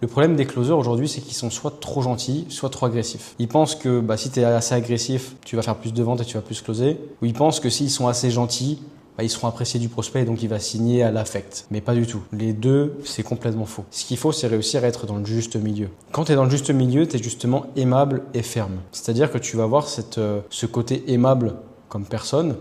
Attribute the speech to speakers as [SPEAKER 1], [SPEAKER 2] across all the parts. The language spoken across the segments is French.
[SPEAKER 1] Le problème des closers aujourd'hui, c'est qu'ils sont soit trop gentils, soit trop agressifs. Ils pensent que si tu es assez agressif, tu vas faire plus de ventes et tu vas plus closer. Ou ils pensent que s'ils sont assez gentils, ils seront appréciés du prospect et donc il va signer à l'affect. Mais pas du tout. Les deux, c'est complètement faux. Ce qu'il faut, c'est réussir à être dans le juste milieu. Quand tu es dans le juste milieu, tu es justement aimable et ferme. C'est-à-dire que tu vas avoir ce côté aimable comme personne,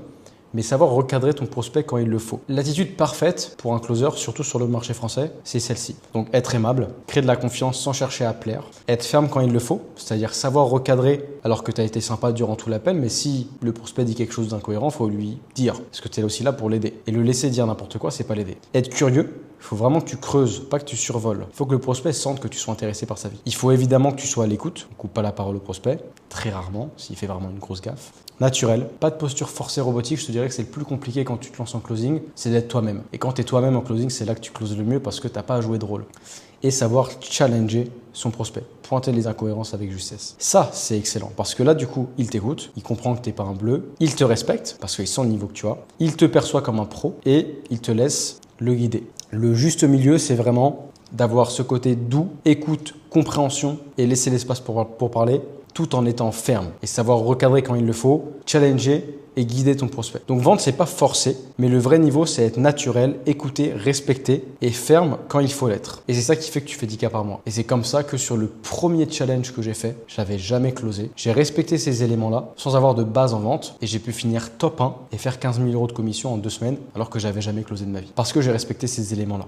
[SPEAKER 1] mais savoir recadrer ton prospect quand il le faut. L'attitude parfaite pour un closer, surtout sur le marché français, c'est celle-ci. Donc être aimable, créer de la confiance sans chercher à plaire, être ferme quand il le faut, c'est-à-dire savoir recadrer alors que tu as été sympa durant tout l'appel, mais si le prospect dit quelque chose d'incohérent, il faut lui dire, parce que tu es aussi là pour l'aider. Et le laisser dire n'importe quoi, c'est pas l'aider. Être curieux, il faut vraiment que tu creuses, pas que tu survoles. Il faut que le prospect sente que tu sois intéressé par sa vie. Il faut évidemment que tu sois à l'écoute, coupe pas la parole au prospect, très rarement, s'il fait vraiment une grosse gaffe. Naturel, pas de posture forcée robotique, je te dirais que c'est le plus compliqué quand tu te lances en closing, c'est d'être toi-même. Et quand tu es toi-même en closing, c'est là que tu closes le mieux parce que tu n'as pas à jouer de rôle. Et savoir challenger son prospect, pointer les incohérences avec justesse. Ça, c'est excellent parce que là, du coup, il t'écoute, il comprend que tu n'es pas un bleu, il te respecte parce qu'il sent le niveau que tu as, il te perçoit comme un pro et il te laisse le guider. Le juste milieu, c'est vraiment d'avoir ce côté doux, écoute, compréhension et laisser l'espace pour parler, tout en étant ferme et savoir recadrer quand il le faut, challenger et guider ton prospect. Donc vendre, c'est pas forcé, mais le vrai niveau, c'est être naturel, écouter, respecter et ferme quand il faut l'être. Et c'est ça qui fait que tu fais 10 cas par mois. Et c'est comme ça que sur le premier challenge que j'ai fait, j'avais jamais closé. J'ai respecté ces éléments-là sans avoir de base en vente et j'ai pu finir top 1 et faire 15 000 € de commission en 2 semaines alors que j'avais jamais closé de ma vie. Parce que j'ai respecté ces éléments-là.